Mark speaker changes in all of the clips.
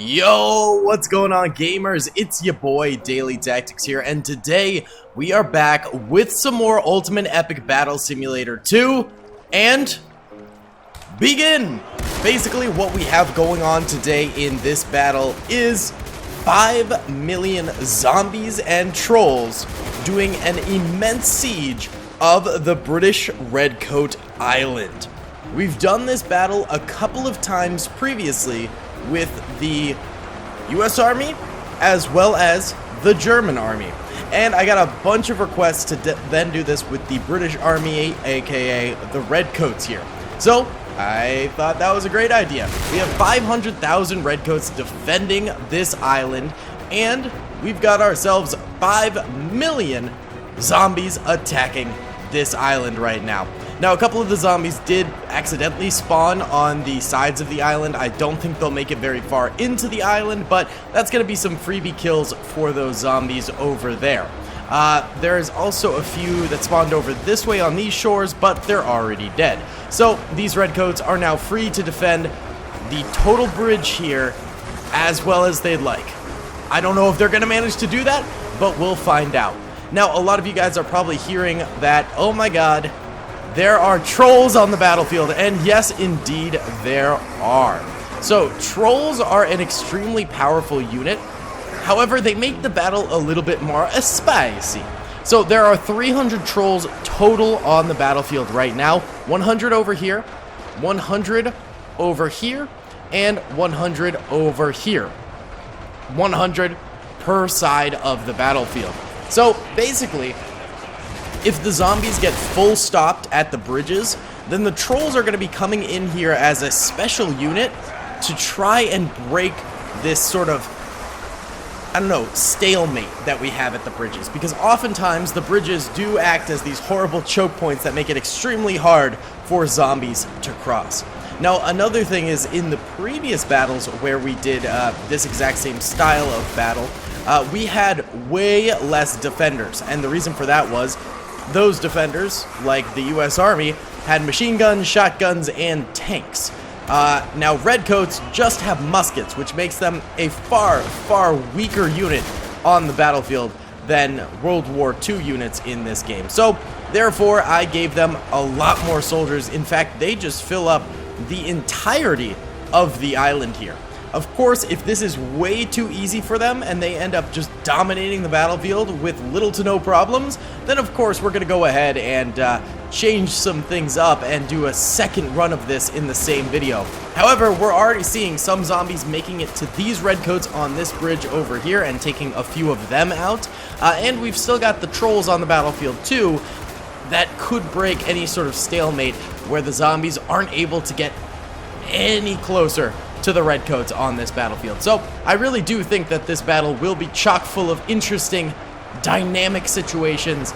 Speaker 1: Yo, what's going on, gamers? It's your boy Daily Tactics here, and today we are back with some more Ultimate Epic Battle Simulator 2 and begin. Basically, what we have going on today in this battle is 5 million zombies and trolls doing an immense siege of the British Redcoat Island. We've done this battle a couple of times previously with the US Army as well as the German Army. And I got a bunch of requests to then do this with the British Army, aka the Redcoats here. So I thought that was a great idea. We have 500,000 Redcoats defending this island, and we've got ourselves 5 million zombies attacking this island right now. Now, a couple of the zombies did accidentally spawn on the sides of the island. I don't think they'll make it very far into the island, but that's going to be some freebie kills for those zombies over there. There's also a few that spawned over this way on these shores, but they're already dead. So these Redcoats are now free to defend the total bridge here as well as they'd like. I don't know if they're going to manage to do that, but we'll find out. Now, a lot of you guys are probably hearing that, oh my god, there are trolls on the battlefield, and yes, indeed, there are. So, trolls are an extremely powerful unit. However, they make the battle a little bit more spicy. So, there are 300 trolls total on the battlefield right now. 100 over here, 100 over here, and 100 over here. 100 per side of the battlefield. So, basically, if the zombies get full stopped at the bridges, then the trolls are going to be coming in here as a special unit to try and break this sort of, I don't know, stalemate that we have at the bridges. Because oftentimes the bridges do act as these horrible choke points that make it extremely hard for zombies to cross. Now, another thing is, in the previous battles where we did this exact same style of battle, we had way less defenders, and the reason for that was those defenders, like the US Army, had machine guns, shotguns, and tanks. Now, Redcoats just have muskets, which makes them a far, far weaker unit on the battlefield than World War II units in this game. So, therefore, I gave them a lot more soldiers. In fact, they just fill up the entirety of the island here. Of course, if this is way too easy for them and they end up just dominating the battlefield with little to no problems, then of course we're going to go ahead and change some things up and do a second run of this in the same video. However, we're already seeing some zombies making it to these Redcoats on this bridge over here and taking a few of them out. And we've still got the trolls on the battlefield too that could break any sort of stalemate where the zombies aren't able to get any closer to the Redcoats on this battlefield. So I really do think that this battle will be chock full of interesting, dynamic situations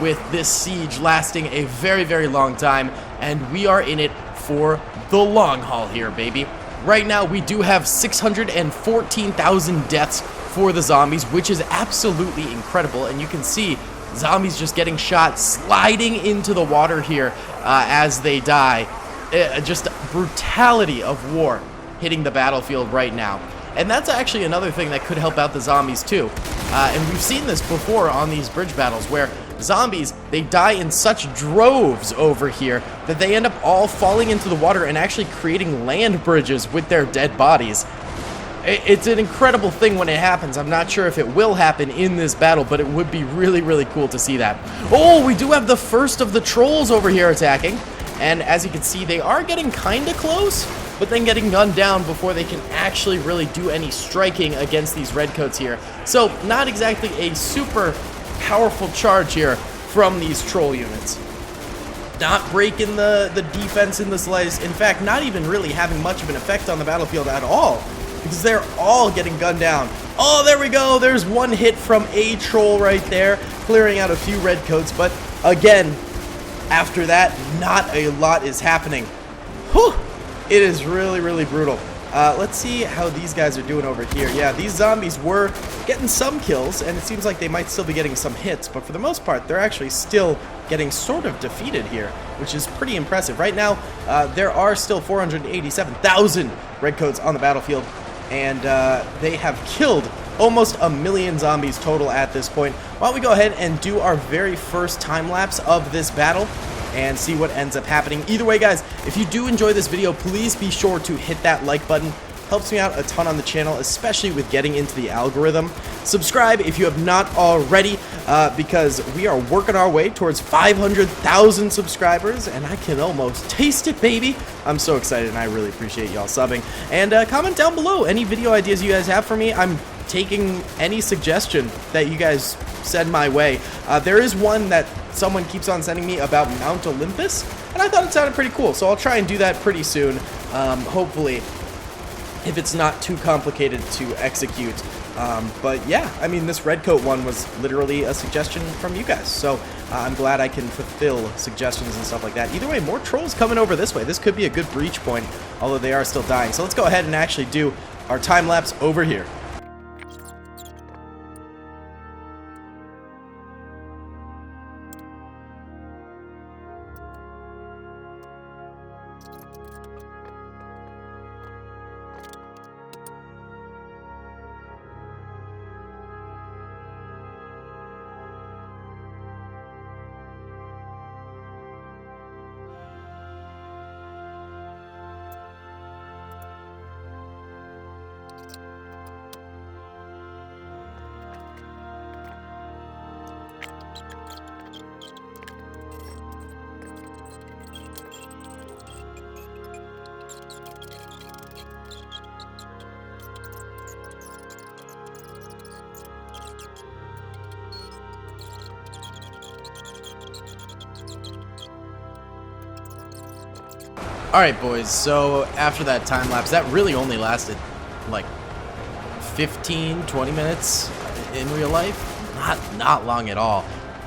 Speaker 1: with this siege lasting a very, very long time, and we are in it for the long haul here, baby. Right now, we do have 614,000 deaths for the zombies, which is absolutely incredible, and you can see zombies just getting shot, sliding into the water here as they die. Just brutality of war hitting the battlefield right now. And that's actually another thing that could help out the zombies too. And we've seen this before on these bridge battles where zombies, they die in such droves over here that they end up all falling into the water and actually creating land bridges with their dead bodies. It's an incredible thing when it happens. I'm not sure if it will happen in this battle, but it would be really, really cool to see that. Oh, we do have the first of the trolls over here attacking. And as you can see, they are getting kind of close, but then getting gunned down before they can actually really do any striking against these Redcoats here. So, not exactly a super powerful charge here from these troll units. Not breaking the defense in the slightest. In fact, not even really having much of an effect on the battlefield at all, because they're all getting gunned down. Oh, there we go. There's one hit from a troll right there, clearing out a few Redcoats, but again, after that, not a lot is happening. Whew! It is really, really brutal. Let's see how these guys are doing over here. Yeah, these zombies were getting some kills, and it seems like they might still be getting some hits, but for the most part, they're actually still getting sort of defeated here, which is pretty impressive. Right now, there are still 487,000 Redcoats on the battlefield. and they have killed almost 1 million zombies total at this point. Why don't we go ahead and do our very first time lapse of this battle and see what ends up happening. Either way, guys, if you do enjoy this video, please be sure to hit that like button. Helps me out a ton on the channel, especially with getting into the algorithm. Subscribe if you have not already, because we are working our way towards 500,000 subscribers, and I can almost taste it, baby. I'm so excited, and I really appreciate y'all subbing. And comment down below any video ideas you guys have for me. I'm taking any suggestion that you guys send my way. There is one that someone keeps on sending me about Mount Olympus, and I thought it sounded pretty cool, so I'll try and do that pretty soon, hopefully, if it's not too complicated to execute. But yeah, I mean, this Redcoat one was literally a suggestion from you guys, so I'm glad I can fulfill suggestions and stuff like that. Either way, more trolls coming over this way. This could be a good breach point, although they are still dying. So let's go ahead and actually do our time lapse over here. Alright, boys, so after that time lapse, that really only lasted like 15-20 minutes in real life. Not long at all.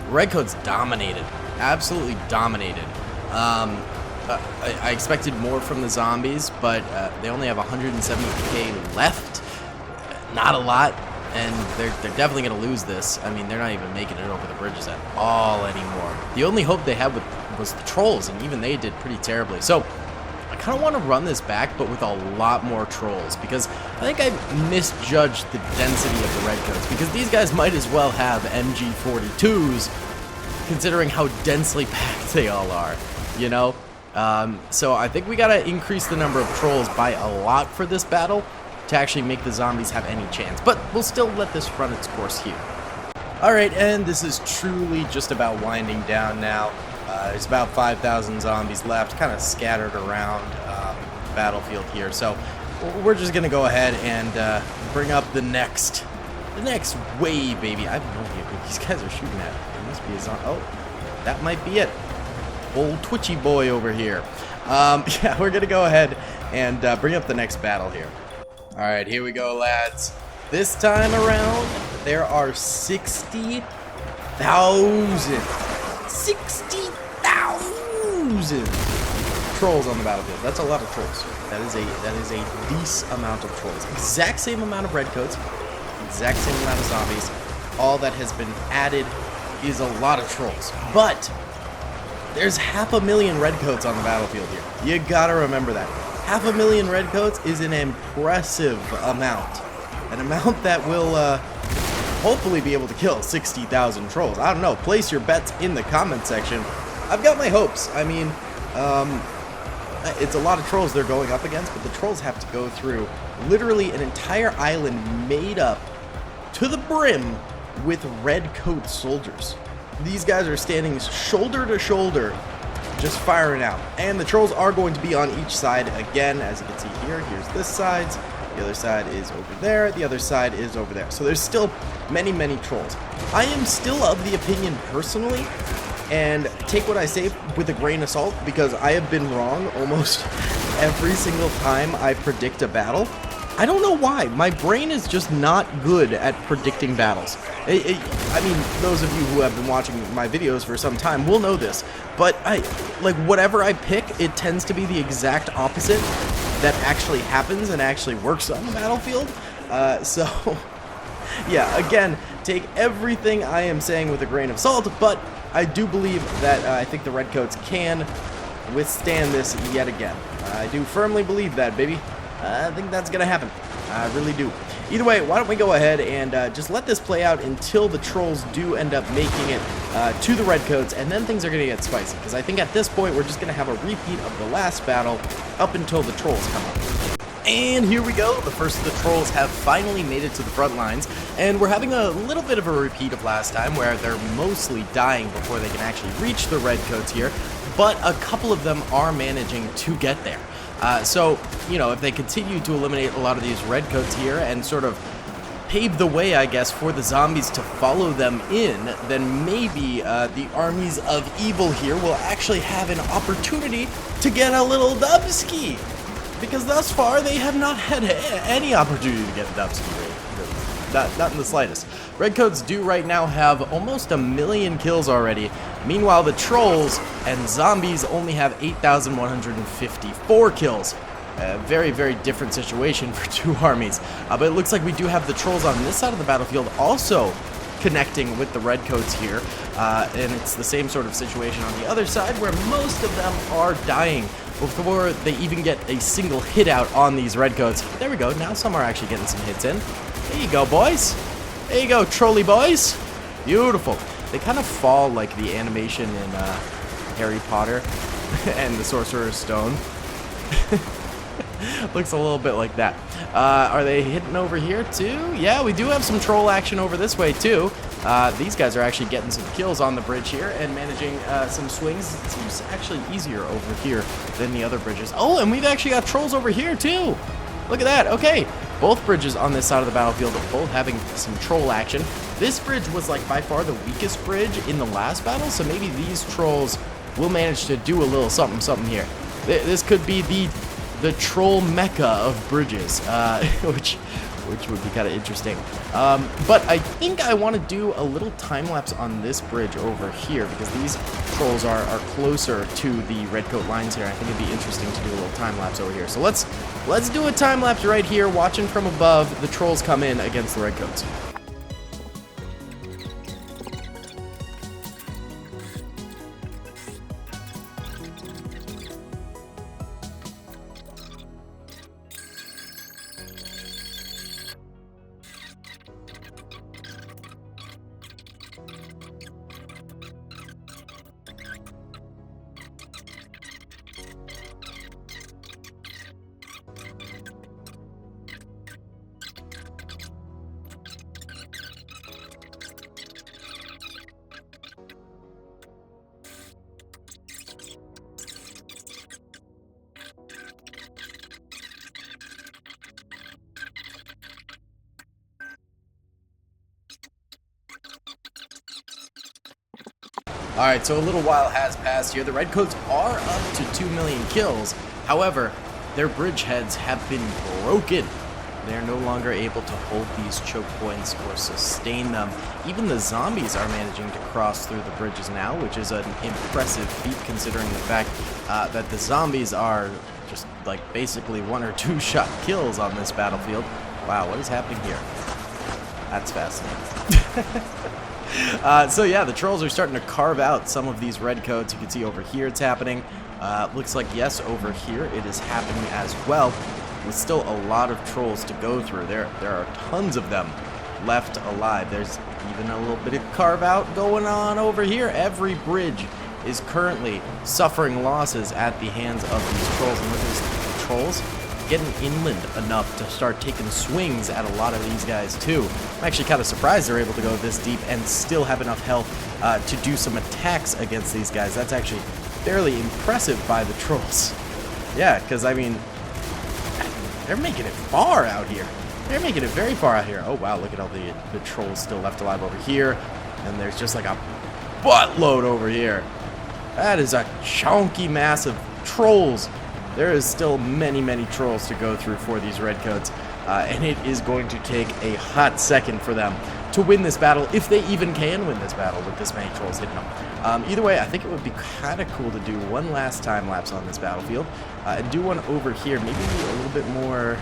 Speaker 1: Redcoat's dominated, absolutely dominated. I expected more from the zombies, but they only have 170k left. Not a lot, and they're definitely going to lose this. I mean, they're not even making it over the bridges at all anymore. The only hope they had was the trolls, and even they did pretty terribly. So I kind of want to run this back, but with a lot more trolls, because I think I misjudged the density of the Redcoats, because these guys might as well have MG42s, considering how densely packed they all are, you know? So I think we got to increase the number of trolls by a lot for this battle to actually make the zombies have any chance, but we'll still let this run its course here. Alright, and this is truly just about winding down now. There's about 5,000 zombies left, kind of scattered around the battlefield here. So we're just gonna go ahead and bring up the next wave, baby. I have no idea who these guys are shooting at. It must be a zombie. Oh, that might be it. Old twitchy boy over here. Yeah, we're gonna go ahead and bring up the next battle here. All right, here we go, lads. This time around, there are 60,000 trolls on the battlefield. That's a lot of trolls. That is a decent amount of trolls. Exact same amount of redcoats, exact same amount of zombies. All that has been added is a lot of trolls. But there's 500,000 redcoats on the battlefield here. You gotta remember that. 500,000 redcoats is an impressive amount. An amount that will hopefully be able to kill 60,000 trolls. I don't know. Place your bets in the comment section. I've got my hopes. I mean, it's a lot of trolls they're going up against, but the trolls have to go through literally an entire island made up to the brim with redcoat soldiers. These guys are standing shoulder to shoulder, just firing out. And the trolls are going to be on each side again, as you can see here. Here's this side. The other side is over there. The other side is over there. So there's still many, many trolls. I am still of the opinion personally, and take what I say with a grain of salt, because I have been wrong almost every single time I predict a battle. I don't know why. My brain is just not good at predicting battles. I mean, those of you who have been watching my videos for some time will know this, but like whatever I pick, it tends to be the exact opposite that actually happens and actually works on the battlefield. So yeah, again, take everything I am saying with a grain of salt, but I do believe that I think the Redcoats can withstand this yet again. I do firmly believe that, baby. I think that's gonna happen. I really do. Either way, why don't we go ahead and just let this play out until the trolls do end up making it to the Redcoats, and then things are going to get spicy, because I think at this point we're just going to have a repeat of the last battle up until the trolls come up. And here we go, the first of the trolls have finally made it to the front lines, and we're having a little bit of a repeat of last time where they're mostly dying before they can actually reach the Redcoats here, but a couple of them are managing to get there. So, you know, if they continue to eliminate a lot of these Redcoats here and sort of pave the way, I guess, for the zombies to follow them in, then maybe the armies of evil here will actually have an opportunity to get a little dubski. Because thus far, they have not had any opportunity to get dubski, really. Not in the slightest. Redcoats do right now have almost 1 million kills already. Meanwhile, the trolls and zombies only have 8,154 kills. A very, very different situation for two armies. But it looks like we do have the trolls on this side of the battlefield also connecting with the Redcoats here. And it's the same sort of situation on the other side where most of them are dying before they even get a single hit out on these Redcoats. There we go. Now some are actually getting some hits in. There you go, boys. There you go, trolley boys. Beautiful. They kind of fall like the animation in Harry Potter and the Sorcerer's Stone. Looks a little bit like that. Are they hitting over here too? Yeah, we do have some troll action over this way too. These guys are actually getting some kills on the bridge here and managing some swings. It seems actually easier over here than the other bridges. Oh, and we've actually got trolls over here too. Look at that. Okay, both bridges on this side of the battlefield are both having some troll action. This bridge was like by far the weakest bridge in the last battle, so maybe these trolls will manage to do a little something here. This could be the troll mecca of bridges, which would be kind of interesting. But I think I want to do a little time lapse on this bridge over here because these trolls are closer to the Redcoat lines here. I think it'd be interesting to do a little time lapse over here. So let's do a time lapse right here, watching from above the trolls come in against the Redcoats. Alright, so a little while has passed here. The Redcoats are up to 2 million kills. However, their bridgeheads have been broken. They are no longer able to hold these choke points or sustain them. Even the zombies are managing to cross through the bridges now, which is an impressive feat considering the fact that the zombies are just like basically 1 or 2 shot kills on this battlefield. Wow, what is happening here? That's fascinating. So yeah, the trolls are starting to carve out some of these Redcoats. You can see over here it's happening. Looks like, yes, over here it is happening as well. With still a lot of trolls to go through. There are tons of them left alive. There's even a little bit of carve out going on over here. Every bridge is currently suffering losses at the hands of these trolls. And look at these trolls getting inland enough to start taking swings at a lot of these guys too. I'm actually kind of surprised they're able to go this deep and still have enough health to do some attacks against these guys. That's actually fairly impressive by the trolls. Yeah, because I mean, they're making it far out here. They're making it very far out here. Oh wow, look at all the trolls still left alive over here. And there's just like a buttload over here. That is a chunky mass of trolls. There is still many, many trolls to go through for these Redcoats, and it is going to take a hot second for them to win this battle, if they even can win this battle with this many trolls hitting them. Either way, I think it would be kind of cool to do one last time lapse on this battlefield, and do one over here, maybe a little bit more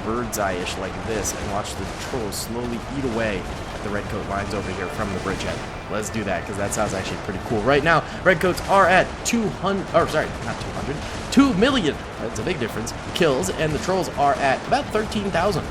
Speaker 1: bird's eye-ish like this, and watch the trolls slowly eat away the Redcoat lines over here from the bridgehead. Let's do that, because that sounds actually pretty cool. Right now, Redcoats are at 200, or sorry, not 200, 2 million, that's a big difference, kills, and the Trolls are at about 13,000.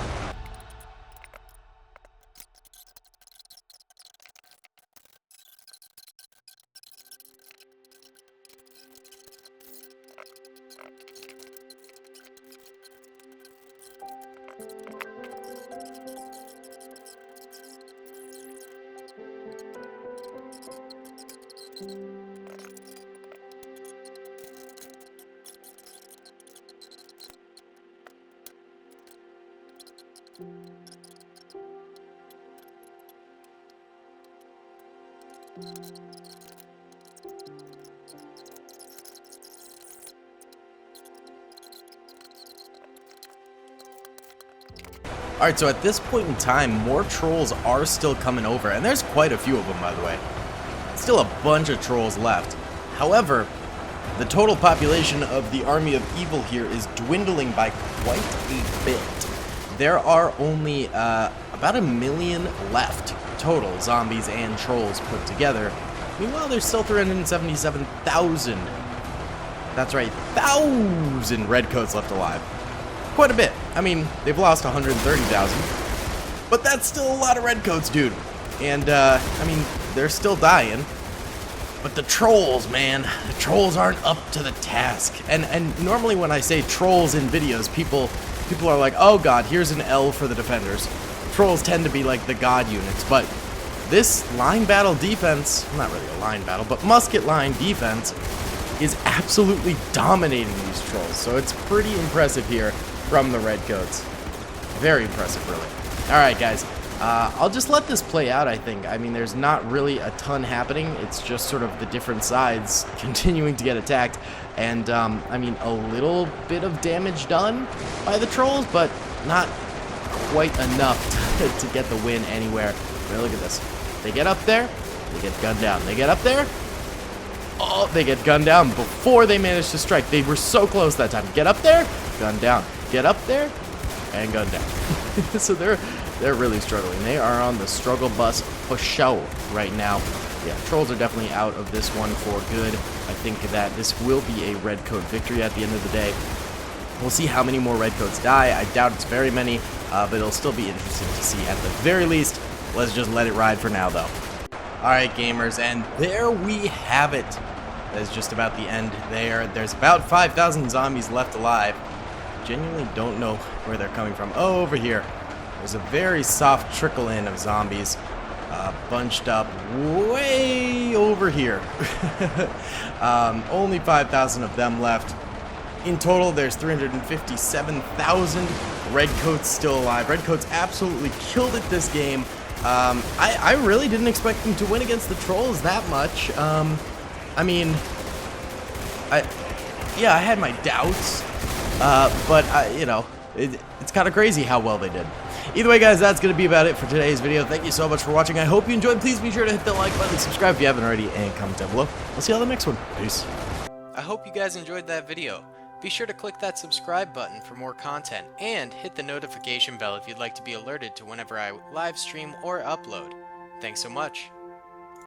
Speaker 1: Alright, so at this point in time, more Trolls are still coming over, and there's quite a few of them, by the way. Still a bunch of Trolls left. However, the total population of the Army of Evil here is dwindling by quite a bit. There are only about 1 million left total, zombies and Trolls put together. Meanwhile, there's still 377,000. That's right, 1,000 Redcoats left alive. Quite a bit. I mean, they've lost 130,000, but that's still a lot of Redcoats, dude. And, I mean, they're still dying. But the Trolls, man, the Trolls aren't up to the task. And normally when I say Trolls in videos, people are like, oh god, here's an L for the defenders. Trolls tend to be like the god units, but this line battle defense, not really a line battle, but musket line defense is absolutely dominating these Trolls. So it's pretty impressive here from the Redcoats. Very impressive, really. Alright, guys. I'll just let this play out, I think. I mean, there's not really a ton happening. It's just sort of the different sides continuing to get attacked. And, I mean, a little bit of damage done by the Trolls, but not quite enough to get the win anywhere. I mean, look at this. They get up there, they get gunned down. They get up there, oh, they get gunned down before they manage to strike. They were so close that time. Get up there, gunned down. Get up there, and gunned down. So they're really struggling. They are on the struggle bus for show right now. Yeah, Trolls are definitely out of this one for good. I think that this will be a Redcoat victory at the end of the day. We'll see how many more Redcoats die. I doubt it's very many, but it'll still be interesting to see at the very least. Let's just let it ride for now, though. Alright, gamers, and there we have it. That is just about the end there. There's about 5,000 zombies left alive. Genuinely don't know where they're coming from. Oh, over here. There's a very soft trickle in of zombies bunched up way over here. Only 5,000 of them left. In total, there's 357,000 Redcoats still alive. Redcoats absolutely killed it this game. I really didn't expect them to win against the Trolls that much. I mean, I had my doubts. But, you know, it's kind of crazy how well they did. Either way, guys, that's going to be about it for today's video. Thank you so much for watching. I hope you enjoyed. Please be sure to hit the like button, subscribe if you haven't already, and comment down below. I'll see you on the next one. Peace.
Speaker 2: I hope you guys enjoyed that video. Be sure to click that subscribe button for more content, and hit the notification bell if you'd like to be alerted to whenever I live stream or upload. Thanks so much.